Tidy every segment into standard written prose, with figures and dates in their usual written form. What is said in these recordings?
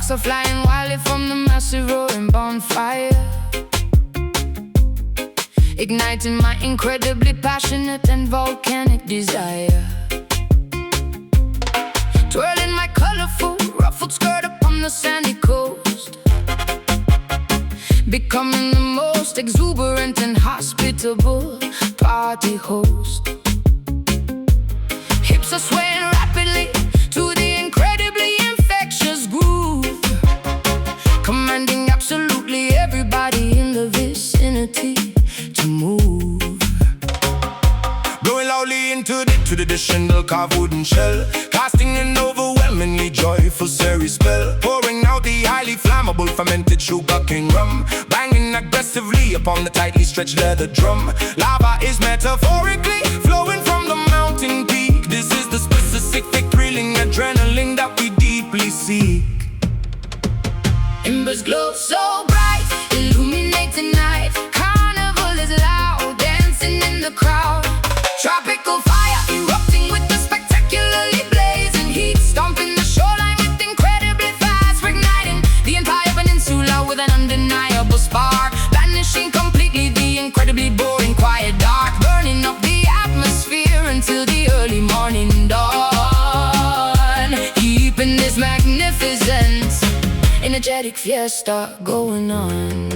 Sparks are flying wildly from the massive roaring bonfire, igniting my incredibly passionate and volcanic desire. Twirling my colorful ruffled skirt upon the sandy coast, becoming the most exuberant and hospitable party host. Hips are swaying rapidly to the incredibly infectious groove, commanding absolutely everybody in the vicinity to move. Blowing loudly into the traditional carved wooden shell, casting an overwhelmingly joyful serious spell. Pouring out the highly flammable fermented sugar cane rum, banging aggressively upon the tightly stretched leather drum. Lava is metaphorically flowing from the mountain peak. This is the specific thrilling adrenaline that we deeply seek. Embers glow so bright, illuminate the night. Carnival is loud, dancing in the crowd. Tropical fire erupting with the spectacularly blazing heat, stomping the shoreline with incredibly fast, igniting the entire peninsula with an undeniable spark, banishing completely the incredibly boring quiet dark, burning up the atmosphere until the early morning dawn, keeping this magnificent energetic fiesta going on.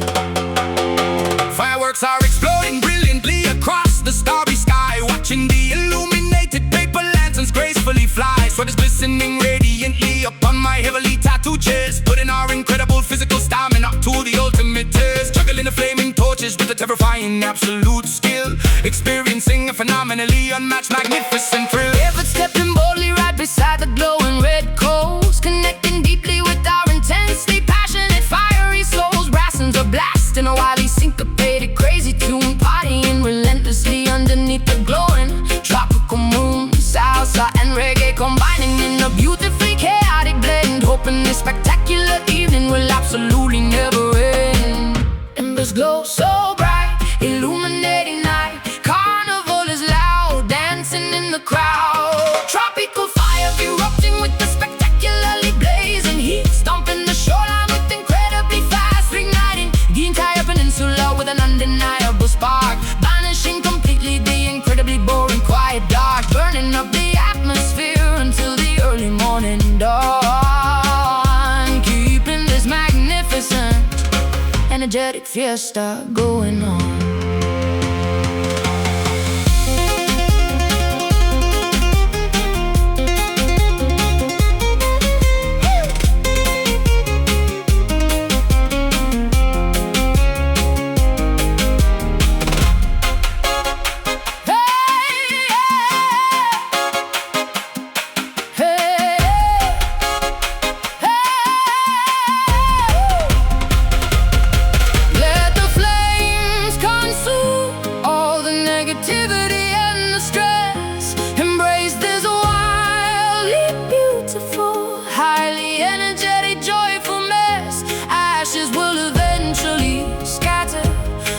Fireworks are exploding brilliantly across the starry sky, watching the illuminated paper lanterns gracefully fly. Sweat is glistening radiantly upon my heavily tattooed chest, putting our incredible physical stamina to the ultimate test. Juggling the flaming torches with a terrifying absolute skill, experiencing a phenomenally unmatched magnificent thrill. Ever stepping boldly right beside the glowing red coals, connecting deeply with our intensely passionate fiery souls. Brassens are blasting a wildly syncopated crazy tune, partying relentlessly underneath the glowing tropical moon. Salsa and reggae combining in a beautifully chaotic blend, hoping this spectacular evening will absolutely never end. Embers glow so bright, illuminating night. Carnival is loud, dancing in the crowd. Tropical fire erupting with the spectacularly blazing heat, stomping the shoreline with incredibly fast, igniting the entire peninsula with an undeniable spark, banishing completely the incredibly boring quiet dark, burning up the atmosphere until the early morning dawn, keeping this magnificent energetic fiesta going on.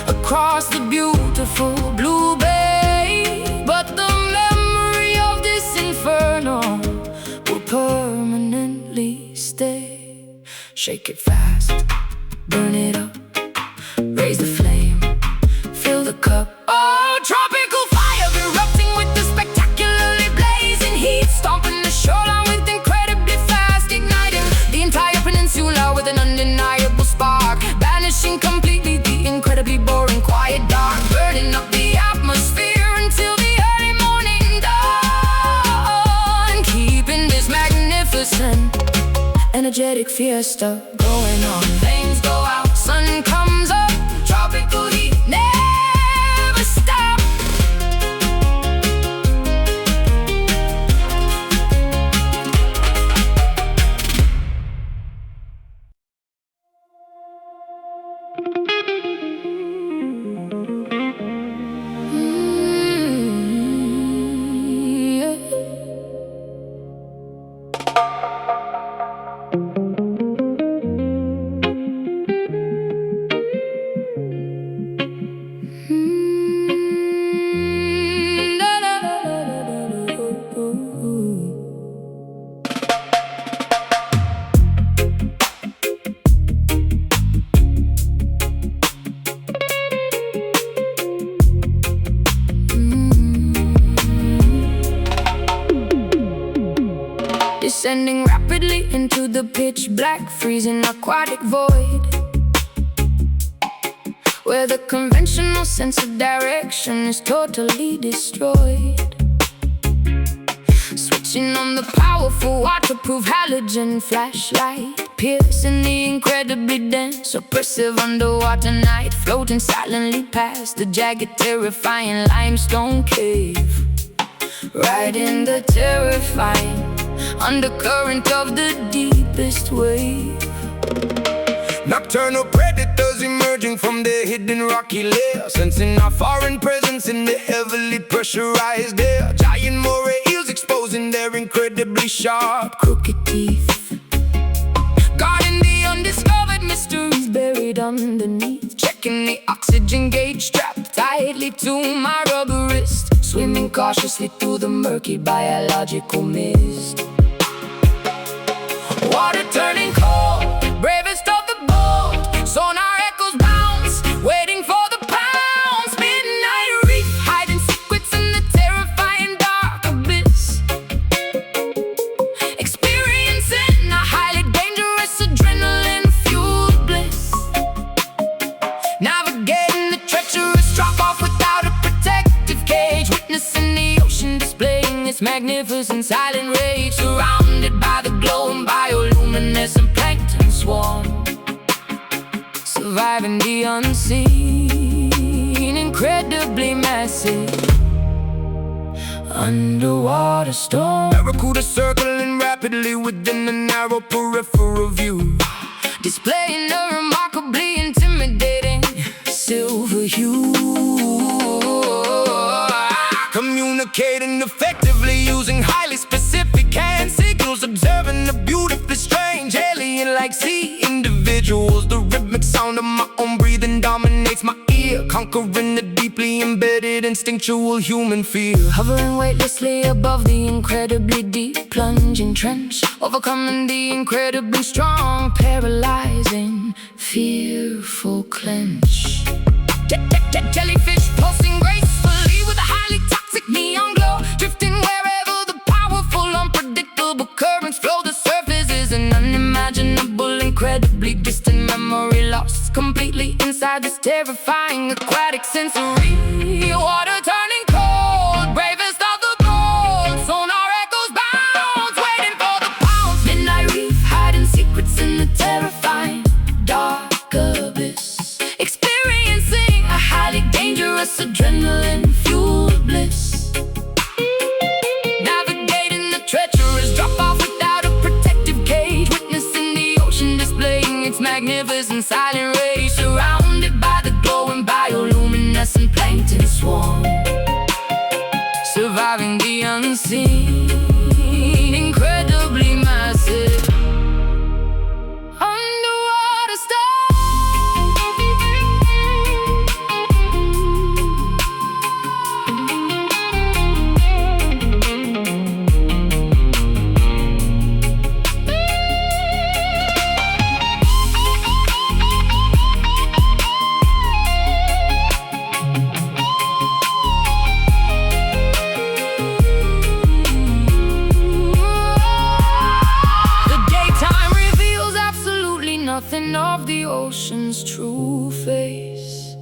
Across the beautiful blue bay, but the memory of this inferno will permanently stay. Shake it fast, burn it up, raise the flame, fill the cup. Oh, tropical fire erupting with the spectacularly blazing heat, stomping the shoreline with incredibly fast, igniting the entire peninsula with an undeniable spark, banishing completely the incredibly boring quiet dark, burning up the atmosphere until the early morning dawn, keeping this magnificent energetic fiesta going on. Flames go out, sun comes up, tropical heat never stop. into the pitch black, freezing aquatic void, where the conventional sense of direction is totally destroyed. Switching on the powerful waterproof halogen flashlight, piercing the incredibly dense oppressive underwater night, floating silently past the jagged terrifying limestone cave, right in the terrifying undercurrent of the deepest wave. Nocturnal predators emerging from their hidden rocky lair, sensing our foreign presence in the heavily pressurized air. Giant moray eels exposing their incredibly sharp, Crooked teeth, guarding the undiscovered mysteries buried underneath. Checking the oxygen gauge strapped tightly to my rubber wrist, swimming cautiously through the murky biological mist. Water turning cold, bravest of the bold, sonar echoes bounce, waiting for the pounce. Midnight reef, hiding secrets in the terrifying dark abyss, experiencing a highly dangerous adrenaline-fueled bliss. Navigating the treacherous drop-off without a protective cage, witnessing the ocean displaying its magnificent silent rage, surrounded by the glowing bioluminescent plankton swarm, surviving the unseen, incredibly massive underwater storm. Barracuda circling rapidly within the narrow peripheral view, displaying a remarkably intimidating silver hue, communicating effectively using highly specific hand signals, observing the beautifully strange alien-like sea individuals. The rhythmic sound of my own breathing dominates my ear, conquering the deeply embedded instinctual human fear. hovering weightlessly above the incredibly deep plunging trench, overcoming the incredibly strong, paralyzing, fearful clench. Jellyfish pulsing gracefully with a highly toxic neon glow, drifting wherever the powerful, unpredictable currents flow. The surface is an unimaginable, incredibly distant memory, lost completely inside this terrifying aquatic sensory. Water turning cold, bravest of the bold, sonar echoes bounce, waiting for the pounce. Midnight reef, hiding secrets in the terrifying dark abyss, experiencing a highly dangerous adrenaline-fueled bliss. Navigating the treacherous drop-off without a protective cage, witnessing the ocean displaying its magnificent silent rage, surrounded by the glowing bioluminescent plankton swarm, surviving the unseen, incredibly massive underwater storm. Nothing of the ocean's true face.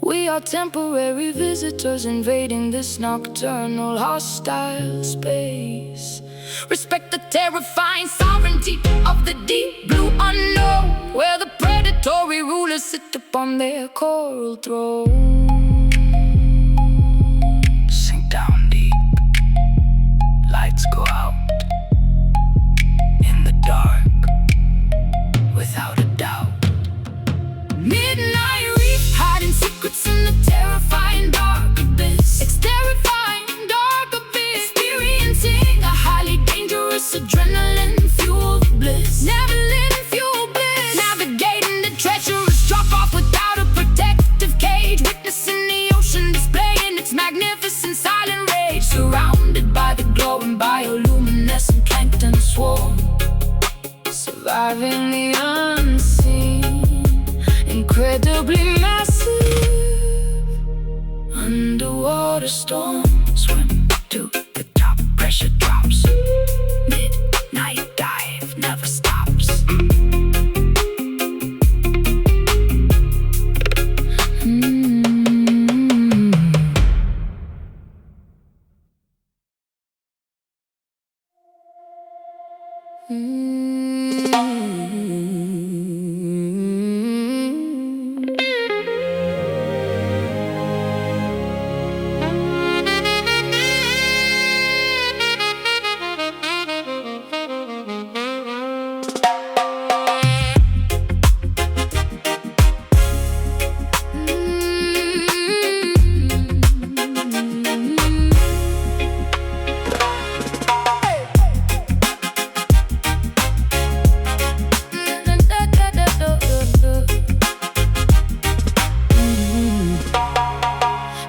We are temporary visitors invading this nocturnal, hostile space. Respect the terrifying sovereignty of the deep blue unknown, where the predatory rulers sit upon their coral throne. Sink down deep, lights go out in the dark, without a doubt. Midnight reef, hiding secrets in the terrifying dark abyss, terrifying dark abyss, experiencing a highly dangerous adrenaline-fueled bliss, adrenaline-fueled bliss. Navigating the treacherous drop-off without a protective cage, witnessing the ocean displaying its magnificent silent rage, surrounded by the glowing bioluminescent plankton swarm, surviving the unseen, incredibly massive underwater storm. Swim to the top, pressure drops. Midnight dive, never stops.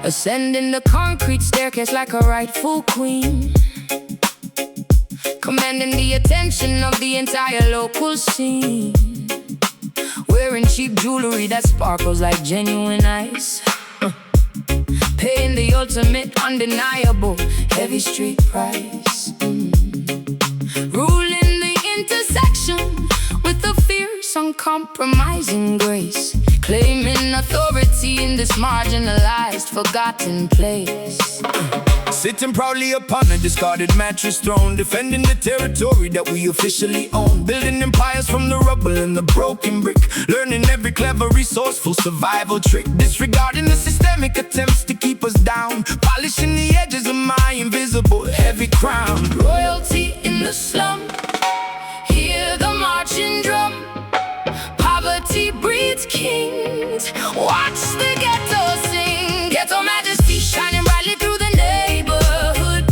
Ascending the concrete staircase like a rightful queen, commanding the attention of the entire local scene. Wearing cheap jewelry that sparkles like genuine ice, paying the ultimate, undeniable, heavy street price. Ruling the intersection with a fierce, uncompromising grace, claiming authority in this marginalized, forgotten place. Sitting proudly upon a discarded mattress throne, defending the territory that we officially own, building empires from the rubble and the broken brick, learning every clever, resourceful survival trick, disregarding the systemic attempts to keep us down, polishing the edges of my invisible heavy crown. Royalty in the slum, hear the marching drum. Poverty breeds kings, watch the ghetto sing. Ghetto majesty shining brightly through the neighborhood,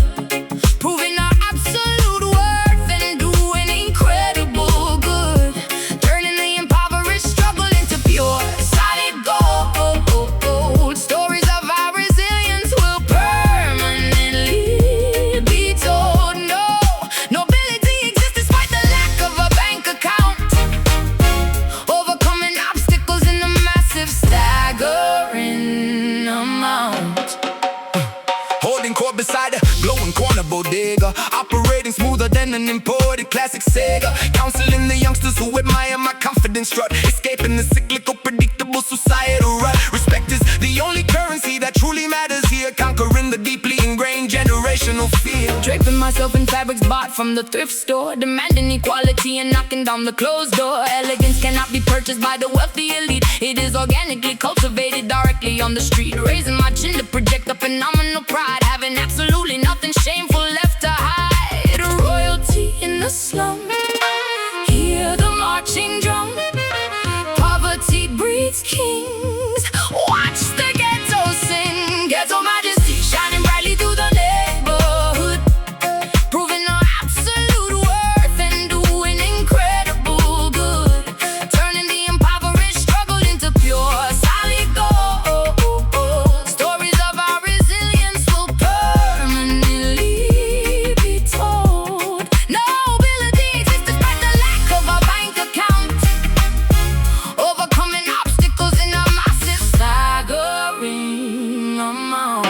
proving our absolute worth and doing incredible good, turning the impoverished struggle into pure solid gold. Stories of our resilience will permanently be told. No nobility exists despite the lack of a bank account, overcoming obstacles in a massive, staggering amount. Holding court beside a glowing corner bodega, operating smoother than an imported classic Sega, counseling the youngsters who admire my confident strut, escaping the cyclical, predictable societal rut. Respect is the only currency that truly matters here, conquering the deeply ingrained generational fear. Draping myself in fabrics bought from the thrift store, demanding equality and knocking down the closed door. Elegance cannot be purchased by the wealthy elite, it is organically cultivated directly on the street. Raising my chin to project a phenomenal pride, having absolutely nothing shameful left to hide. Royalty in the slum, hear the marching drum. Poverty breeds kings, watch the ghetto sing. Ghetto majesty shining brightly through the neighborhood, proving our absolute worth and doing incredible good, turning the impoverished struggle into pure solid gold. Stories of our resilience will permanently be told. Nobility exists despite the lack of a bank account, overcoming obstacles in a massive, staggering amount.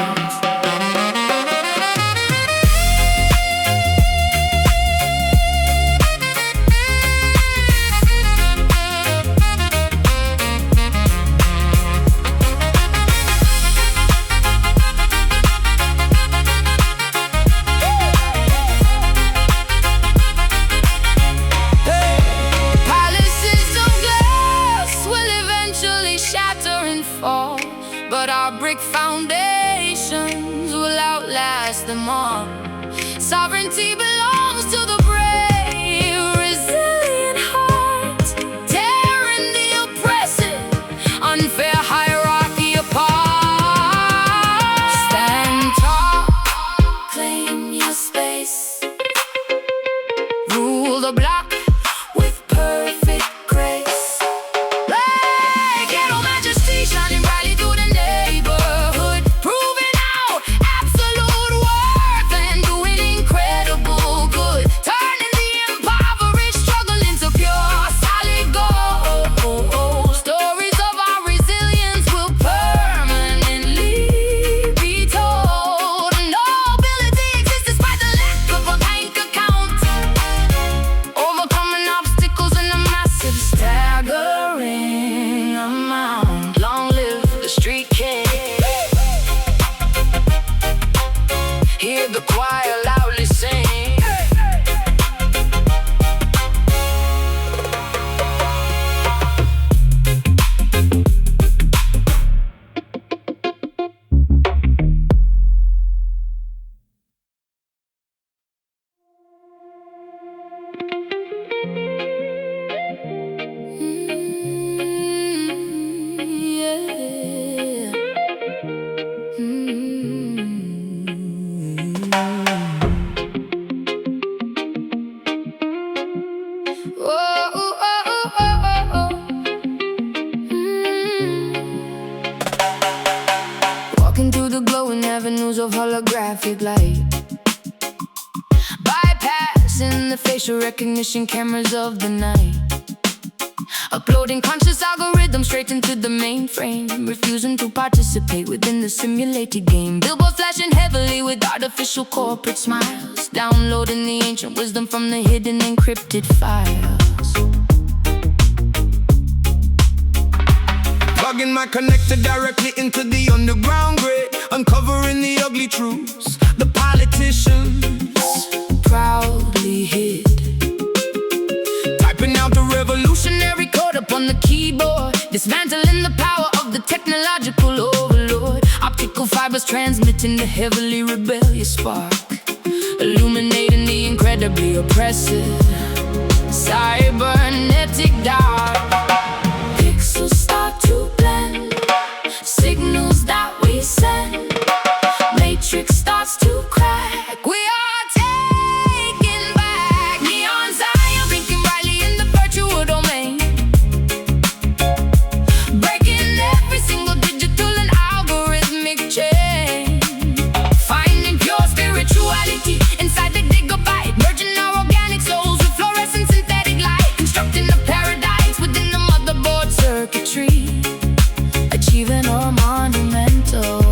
Palaces of glass will eventually shatter and fall, but our brick foundations will outlast them all. Sovereignty belongs to the brave, resilient heart, tearing the oppressive, unfair hierarchy apart. Stand tall, claim your space, rule the block with perfect grace. Hey, ghetto majesty shining brightly through the neighborhood, proving our absolute worth and doing incredible Oh, oh, oh, oh, oh, oh. Walking through the glowing avenues of holographic light, bypassing the facial recognition cameras of the night, uploading conscious algorithms straight into the mainframe, refusing to participate within the simulated game. Billboard flashing heavily with artificial corporate smiles, downloading the ancient wisdom from the hidden encrypted files. Plugging my connector directly into the underground grid, uncovering the ugly truths the politicians proudly hid, typing out the revolutionary code up on the keyboard, dismantling the power of the technological overlord. Optical fibers transmitting the heavily rebellious spark, illuminating the incredibly oppressive cybernetic dark. Pixels start to blend, signals that we send, matrix starts to crack. We are taking back neon Zion, blinking brightly in the virtual domain, breaking every single digital and algorithmic chain, finding pure spirituality inside the gigabyte, merging our organic souls with fluorescent synthetic light, constructing a paradise within the motherboard circuitry, achieving a monumental,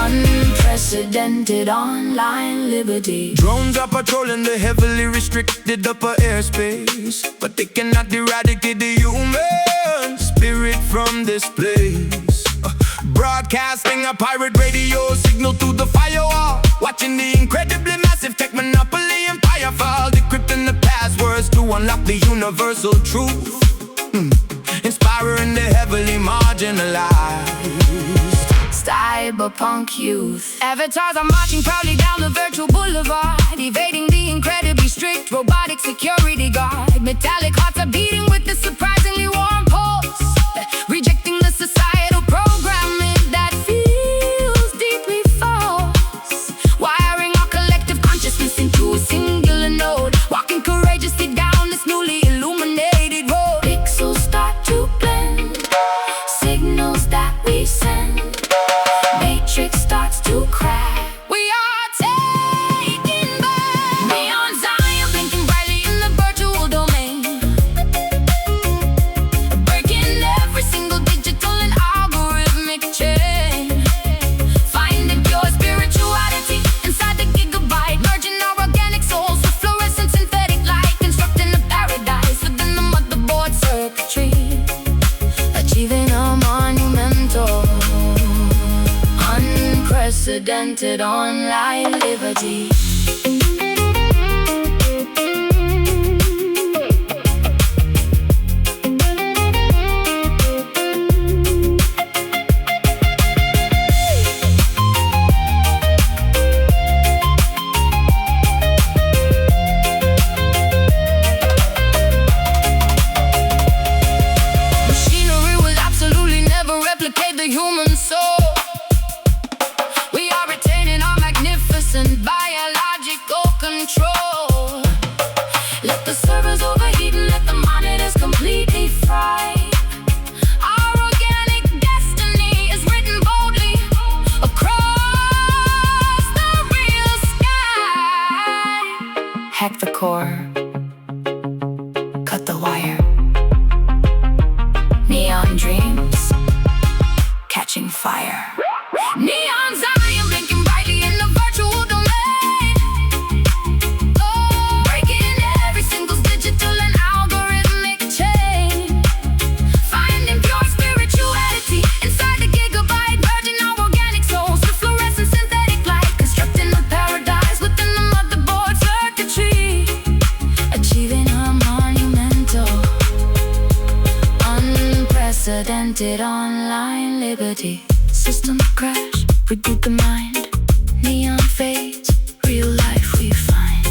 unprecedented online liberty. Drones are patrolling the heavily restricted upper airspace, but they cannot eradicate the human spirit from this place. Broadcasting a pirate radio signal through the firewall, watching the incredibly massive tech monopoly empire fall, decrypting the passwords to unlock the universal truth, inspiring the heavily marginalized. Cyberpunk youth avatars are marching proudly down the virtual boulevard, evading the incredibly strict robotic security guard. Metallic hearts are beating with the surprisingly warm pulse, rejecting the societal programming that feels deeply false, wiring our collective consciousness into a singular node, walking courageously down this newly illuminated road. Pixels start to blend, signals that we send, matrix starts to crack. We are taking back neon Zion, blinking brightly in the virtual domain, breaking every single digital and algorithmic chain, finding pure spirituality inside the gigabyte, merging our organic souls with fluorescent synthetic light, constructing a paradise within the motherboard circuitry, achieving a monumental, unprecedented online liberty. Machinery will absolutely never replicate the human soul. We are retaining our magnificent biological control. Let the servers overheat and let the monitors completely fry. Our organic destiny is written boldly across the real sky. Hack the core, cut the wire. Neon dreams catching fire. Neon Zion, blinking brightly in the virtual domain, breaking every single digital and algorithmic chain, finding pure spirituality inside the gigabyte, merging our organic souls with fluorescent synthetic light, constructing a paradise within the motherboard circuitry, achieving a monumental, unprecedented online liberty. System crash, reboot the mind, neon fades, real life we find.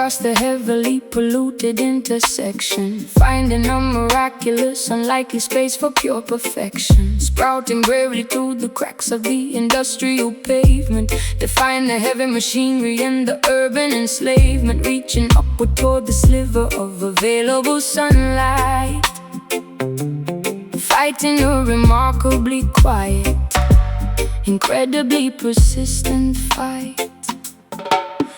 across the heavily polluted intersection, finding a miraculous, unlikely space for pure perfection. Sprouting bravely through the cracks of the industrial pavement, defying the heavy machinery and the urban enslavement, reaching upward toward the sliver of available sunlight, fighting a remarkably quiet, incredibly persistent fight.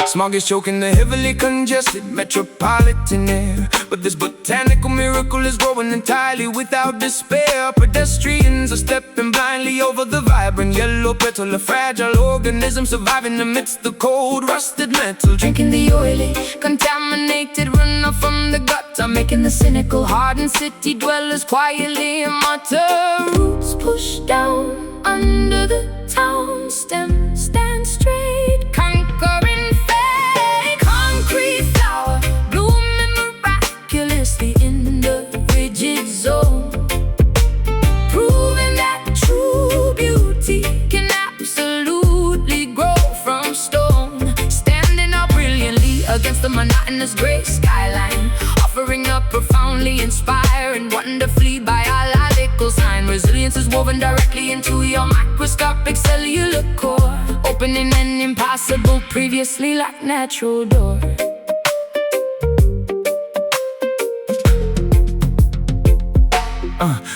Smog is choking the heavily congested metropolitan air, but this botanical miracle is growing entirely without despair. Pedestrians are stepping blindly over the vibrant yellow petal, a fragile organism surviving amidst the cold, rusted metal. Drinking the oily, contaminated runoff from the gutter, making the cynical, hardened city dwellers quietly mutter. Roots pushed down under the town stem, stand straight, conquering fate. Concrete flower, blooming miraculously in the rigid zone, proving that true beauty can absolutely grow from stone. Standing up brilliantly against the monotonous gray skyline, offering a profoundly inspiring, wonderfully biological sign. Resilience is woven directly into your microscopic cellular core, opening an impossible, previously locked natural door.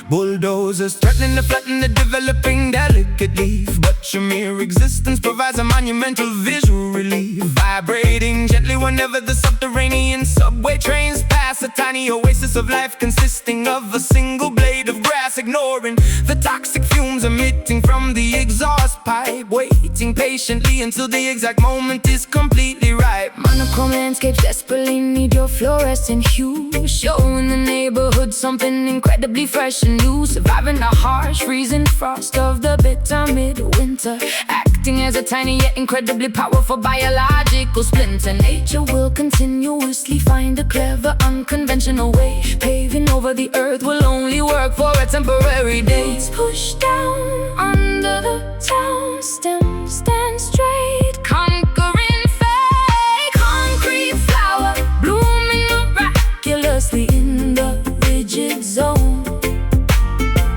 Bulldozers threatening to flatten the developing delicate leaf, but your mere existence provides a monumental visual relief. Vibrating gently whenever the subterranean subway trains pass, a tiny oasis of life consisting of a single blade of grass, ignoring the toxic fumes emitting from the exhaust pipe, waiting patiently until the exact moment is completely ripe. Monochrome landscapes desperately need your fluorescent hue, showing the neighborhood something incredibly fresh and new, surviving the harsh freezing frost of the bitter midwinter, acting as a tiny yet incredibly powerful biological splinter. Nature will continuously find a clever, unconventional way, paving over the earth will only work for a temporary day. Push down under the town stem, stand straight, conquering fate. Concrete flower, blooming miraculously in the rigid zone,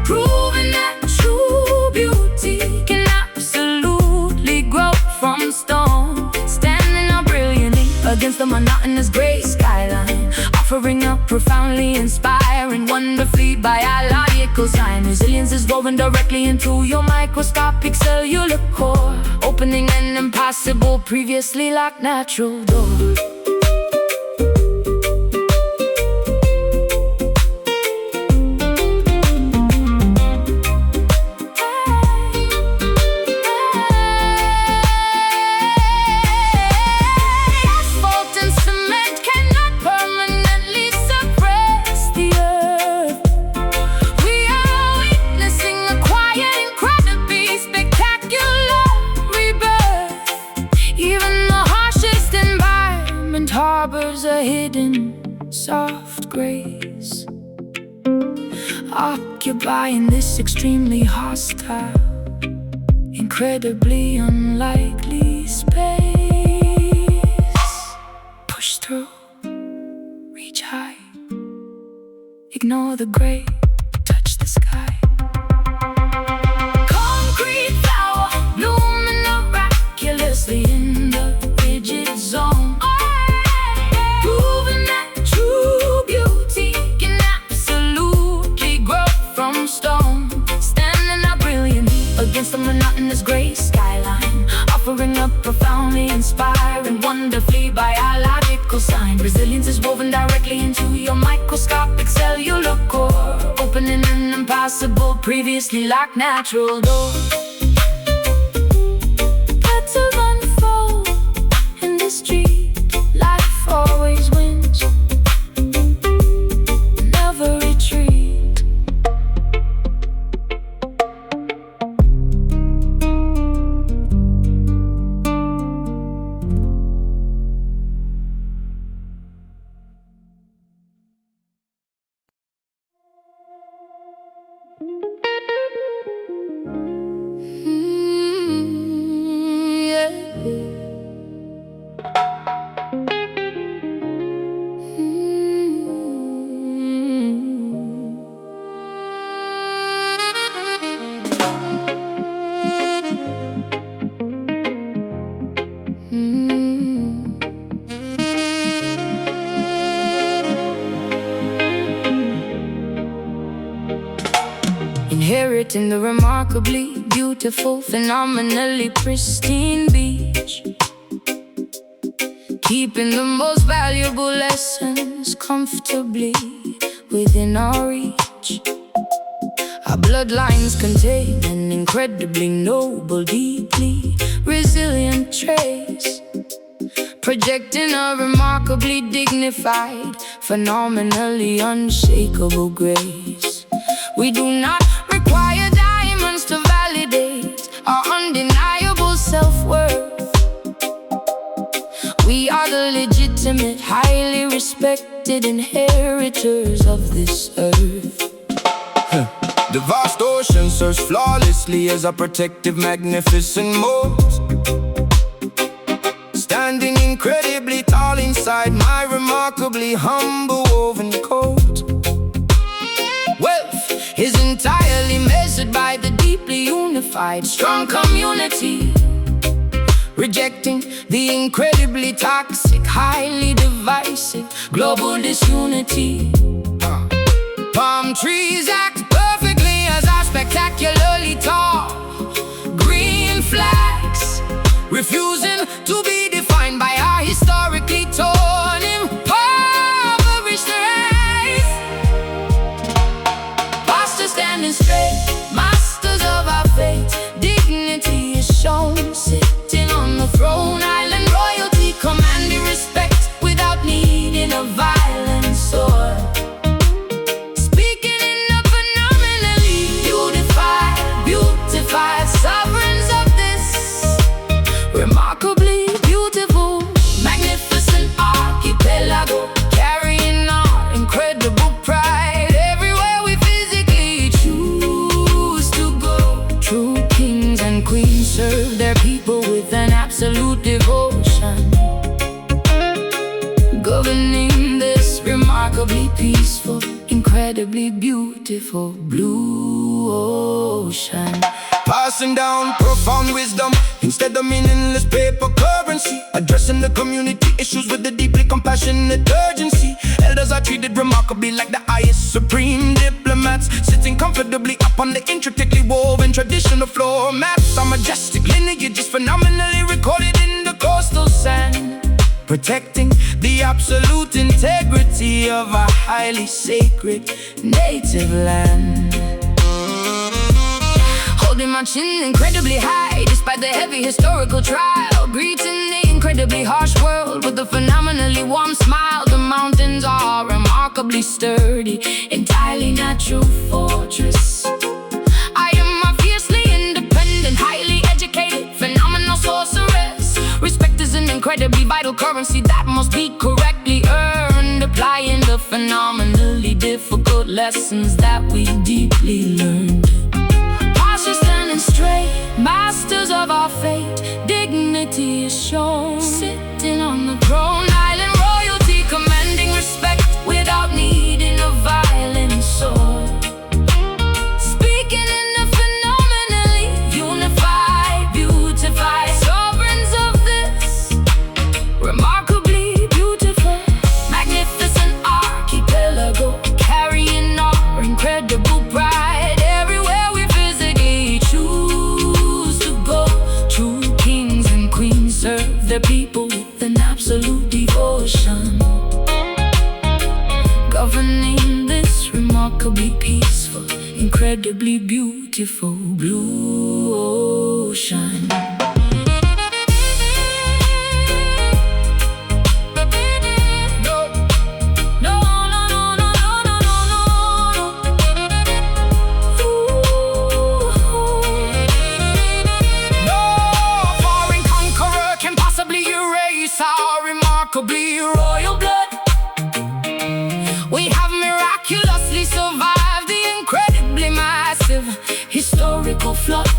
proving that true beauty can absolutely grow from stone. Standing up brilliantly against the monotonous gray skyline, offering a profoundly inspiring, wonderfully biological sign. Resilience is woven directly into your microscopic cellular core, opening an impossible, previously locked natural door. Harbors a hidden, soft grace, occupying this extremely hostile, incredibly unlikely space. Push through, reach high, ignore the gray, touch the sky. Concrete flower, blooming miraculously in the rigid zone, proving that true beauty can absolutely grow from stone. Standing up brilliantly against the monotonous gray skyline, offering a profoundly inspiring, wonderfully biological sign. Resilience is woven directly into your microscopic cellular core, opening an impossible, previously locked natural door. Petals unfold in the street, life always wins, never retreat. Yeah. inheriting the remarkably beautiful, phenomenally pristine beach, keeping the most valuable lessons comfortably within our reach. Our bloodlines contain an incredibly noble, deeply resilient trace, projecting a remarkably dignified, phenomenally unshakable grace. We do not require diamonds to validate our undeniable self-worth. We are the legitimate, highly respected inheritors of this earth. The vast ocean serves flawlessly as a protective, magnificent moat, standing incredibly tall inside my remarkably humble woven coat. Wealth is entirely measured by the deeply unified, strong community, rejecting the incredibly toxic, highly divisive global disunity. Palm trees act perfectly as our spectacularly tall green flags, refusing to be defined by our historically torn, impoverished race. Pastors standing straight, masters of our fate, dignity is shown, sitting on the throne. Island royalty commanding respect without needing a violent sword. Sovereigns of this remarkably beautiful, magnificent archipelago, carrying our incredible pride everywhere we physically choose to go. True kings and queens serve their people with an absolute devotion, governing this remarkably peaceful, incredibly beautiful blue ocean. Passing down profound wisdom instead of meaningless paper currency, addressing the community issues with a deeply compassionate urgency. Elders are treated remarkably like the highest supreme diplomats, sitting comfortably up on the intricately woven traditional floor mats. Our majestic lineage is phenomenally recorded in the coastal sand, protecting the absolute integrity of our highly sacred native land. Holding my chin incredibly high despite the heavy historical trial, greeting the incredibly harsh world with a phenomenally warm smile. The mountains are remarkably sturdy, entirely natural fortress. I am a fiercely independent, highly educated, phenomenal sorceress. Respect is an incredibly vital currency that must be correctly earned, applying the phenomenally difficult lessons that we deeply learned. Standing straight, masters of our fate, dignity is shown, sitting on the throne. Island royalty commanding respect without needing a violent sword, speaking in the phenomenally unified, beautified sovereigns of this remarkably beautiful, magnificent archipelago, carrying our incredible pride. Serve their people with an absolute devotion, governing this remarkably peaceful, incredibly beautiful blue ocean. Our remarkably royal blood, we have miraculously survived the incredibly massive historical flood.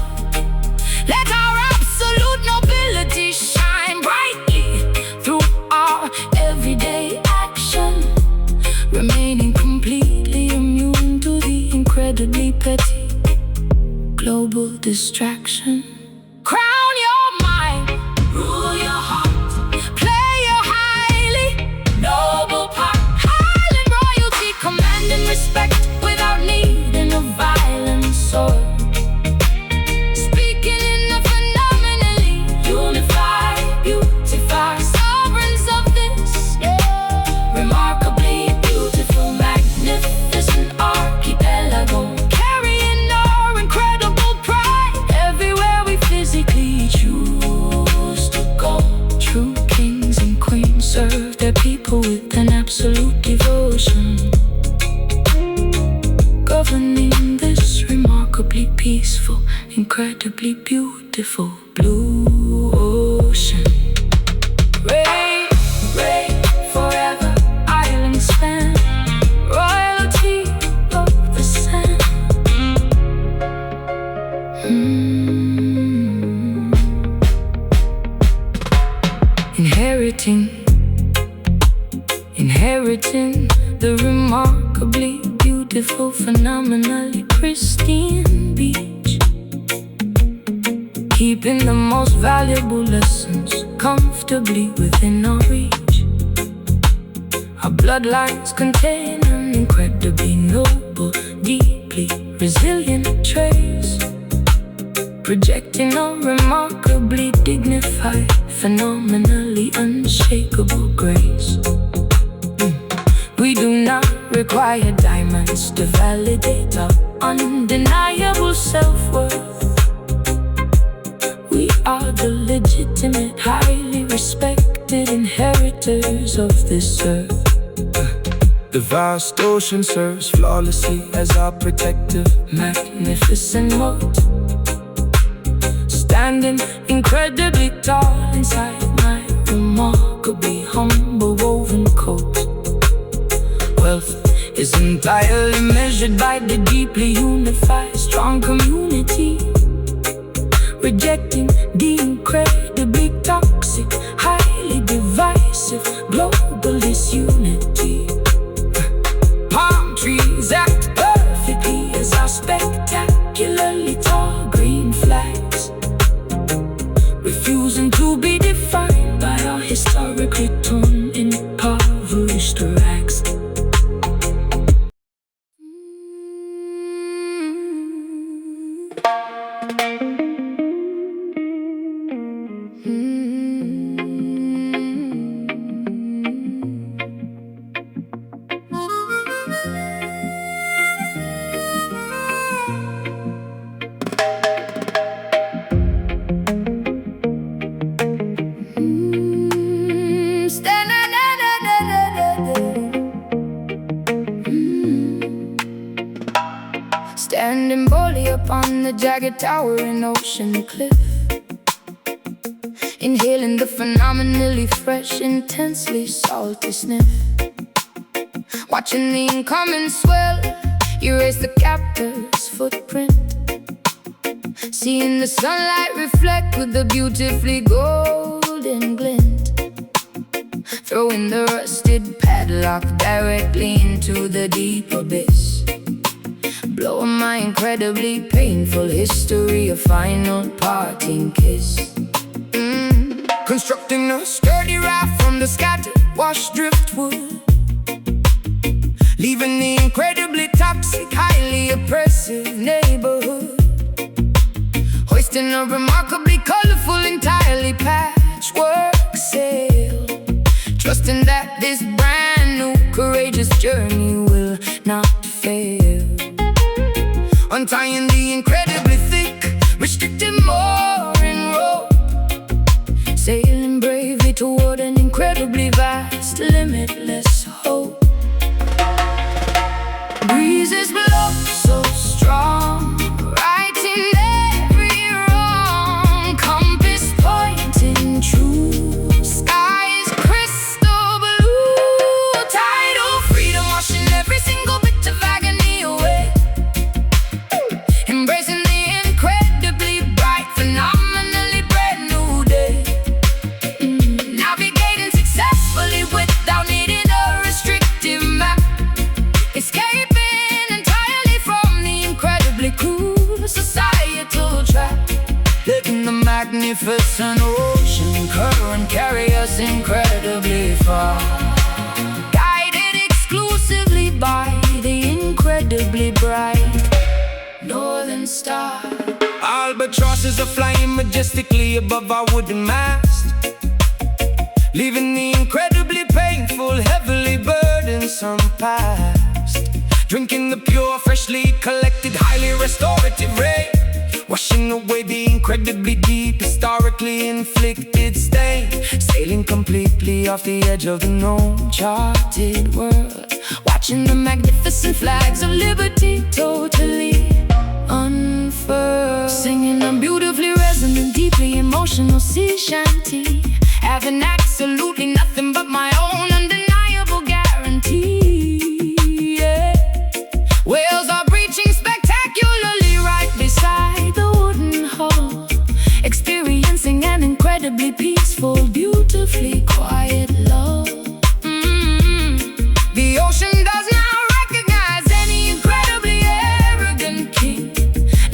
Let our absolute nobility shine brightly through our everyday action, remaining completely immune to the incredibly petty global distraction. Crown your mind, rule your heart, noble part, Highland royalty commanding respect without needing a violent sword. governing this remarkably peaceful, incredibly beautiful blue ocean. Rain, rain, forever, island span, royalty of the sand. Inheriting the remarkably beautiful, phenomenally pristine beach, keeping the most valuable lessons comfortably within our reach. Our bloodlines contain an incredibly noble, deeply resilient trace, projecting a remarkably dignified, phenomenally unshakable grace. We do not require diamonds to validate our undeniable self-worth. We are the legitimate, highly respected inheritors of this earth. The vast ocean serves flawlessly as our protective, magnificent moat, standing incredibly tall inside my remarkably humble woven coat. Wealth is entirely measured by the deeply unified, strong community, rejecting the incredibly toxic, highly divisive global disunity. Palm trees act perfectly as our spectacularly tall green flags, refusing to be defined by our historically torn, impoverished rags. Standing boldly upon the jagged towering ocean cliff, inhaling the phenomenally fresh, intensely salty sniff, watching the incoming swell erase the captor's footprint, seeing the sunlight reflect with a beautifully golden glint, throwing the rusted padlock directly into the deep abyss, blowing my incredibly painful history a final parting kiss. constructing a sturdy raft from the scattered washed driftwood, leaving the incredibly toxic, highly oppressive neighborhood, hoisting a remarkably colorful, entirely patchwork sail, trusting that this brand new courageous journey will not fail, untying the incredibly thick, restricted mooring rope, sailing bravely toward an incredibly vast, limitless hope. Breezes blow so strong, righting every wrong, compass pointing true, sky is crystal blue, tidal freedom washing every single bit of agony away, embracing the incredibly bright, phenomenally brand new day, navigating successfully without needing a restrictive map, escaping entirely from the incredibly cruel societal trap, letting the magnificent ocean current carry us incredibly far, guided exclusively by the incredibly bright northern star. Albatrosses are flying majestically above our wooden mast, leaving the incredibly painful, heavily burdensome past, drinking the pure, freshly collected, highly restorative rain, washing away the incredibly deep, historically inflicted stain, sailing completely off the edge of the known charted world, watching the magnificent flags of liberty tow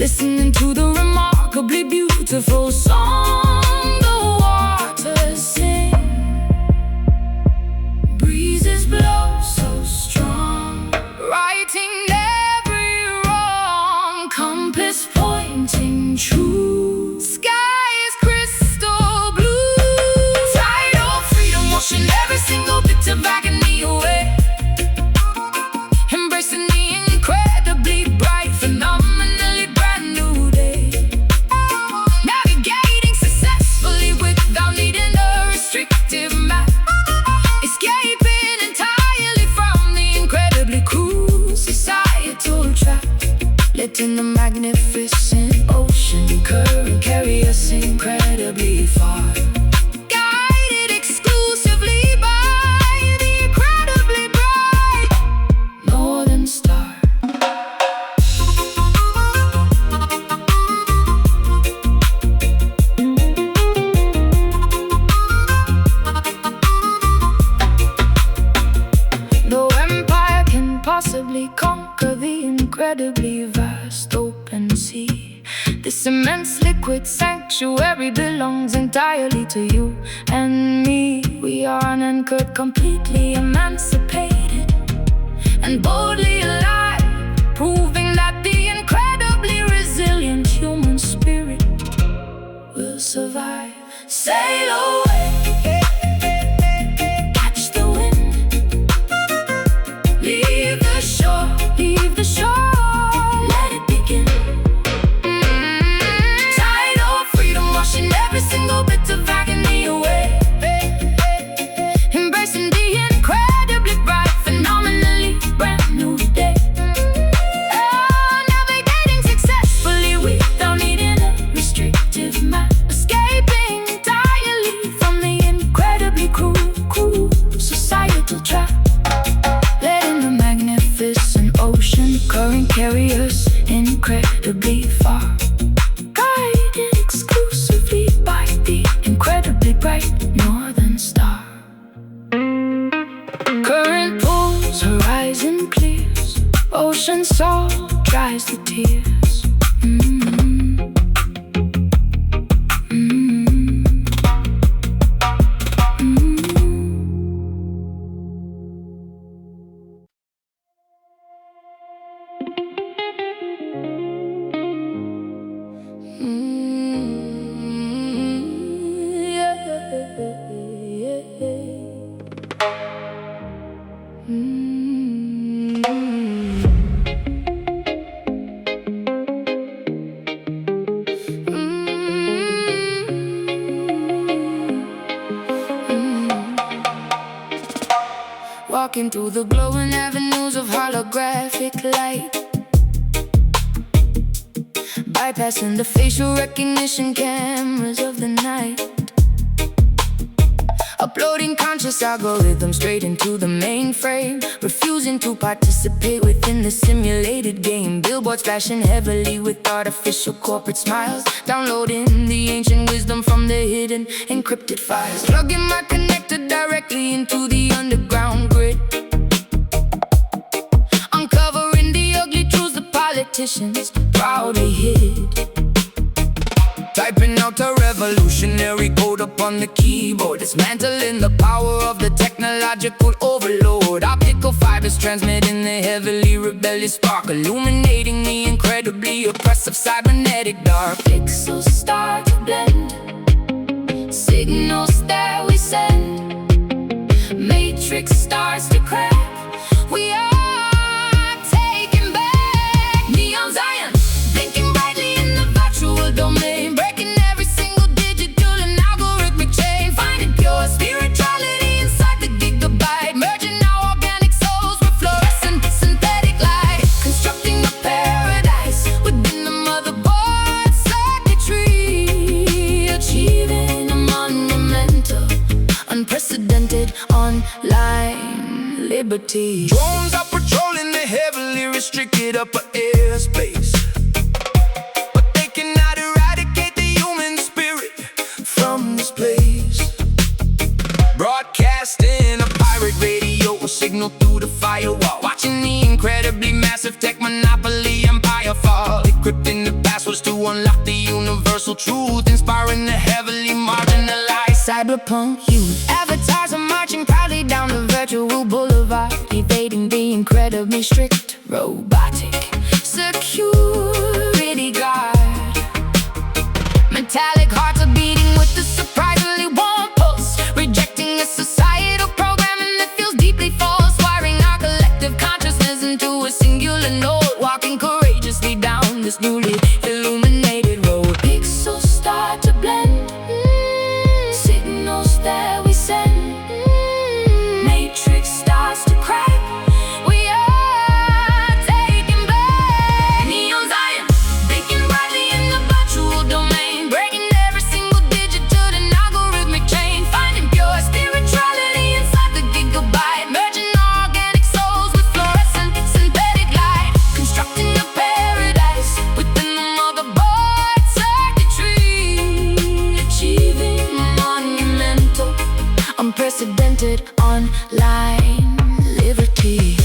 listening to the remarkably beautiful song the waters sing. Breezes blow so strong, righting every wrong, compass pointing true. Sky is crystal blue, tide of freedom washing every single bit of agony away. Embracing the incredibly bright, phenomenally brand new day. Navigating successfully without needing a restrictive map. Escaping entirely from the incredibly cruel societal trap. Letting the magnificent ocean current carry us incredibly far. Guided exclusively by the incredibly bright northern star. No empire can possibly conquer the incredibly vast open sea. This immense liquid sanctuary belongs entirely to you and me. We are unanchored, completely emancipated, and boldly alive, proving that the incredibly resilient human spirit will survive. Sail away, catch the wind, leave the shore, leave the shore, let it begin. Tide of freedom washing every single bit of agony away. Embracing the incredibly bright, phenomenally brand new day. Navigating successfully without needing a restrictive map. Escaping entirely from the incredibly cruel societal trap. Letting the magnificent ocean current carry us incredibly far. Guided exclusively by the incredibly bright northern star. Current pulls, horizon clears, ocean salt dries the tears. Walking through the glowing avenues of holographic light, bypassing the facial recognition cameras of the night. Uploading conscious algorithms straight into the mainframe, refusing to participate within the simulated game. Billboards flashing heavily with artificial corporate smiles, downloading the ancient wisdom from the hidden encrypted files. Plugging my connector directly into the underground grid, uncovering the ugly truths the politicians proudly hid. Typing out a revolutionary code upon the keyboard, dismantling the power of the technological overload. Optical fibers transmitting the heavily rebellious spark, illuminating the incredibly oppressive cybernetic dark. Pixels start to blend, signals that we send, matrix starts to crack. We are taking back neon Zion, blinking brightly in the virtual domain, breaking every single digital and algorithmic chain, finding pure spirituality inside the gigabyte, merging our organic souls with fluorescent synthetic light, constructing a paradise within the motherboard circuitry, achieving a monumental, unprecedented online liberty. Drones are patrolling the heavily restricted upper airspace, but they cannot eradicate the human spirit from this place. Broadcasting a pirate radio signal through the firewall, watching the incredibly massive tech monopoly empire fall, encrypting the password unlock the universal truth, inspiring the heavily marginalized cyberpunk youth. Avatars are marching proudly down the virtual boulevard, evading the incredibly strict robotic security guard. Metallic hearts are beating with the surprisingly warm pulse, rejecting a societal programming that feels deeply false, wiring our collective consciousness into a singular note, walking courageously down this newly illuminated road. Pixels start to blend, signals that we send, matrix starts to crack. We are taking back neon Zion, blinking brightly in the virtual domain, breaking every single digit to the algorithmic chain, finding pure spirituality inside the gigabyte, merging our organic souls with fluorescent synthetic light, constructing a paradise within the motherboard circuitry, achieving monumental, unprecedented online liberty.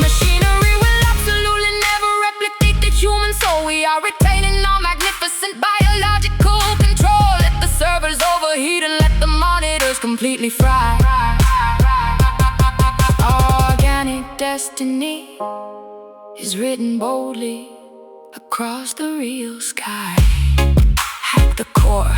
Machinery will absolutely never replicate the human soul. We are retaining our magnificent biological control. Let the servers overheat and let the monitors completely fry. Our organic destiny is written boldly across the real sky. At the core,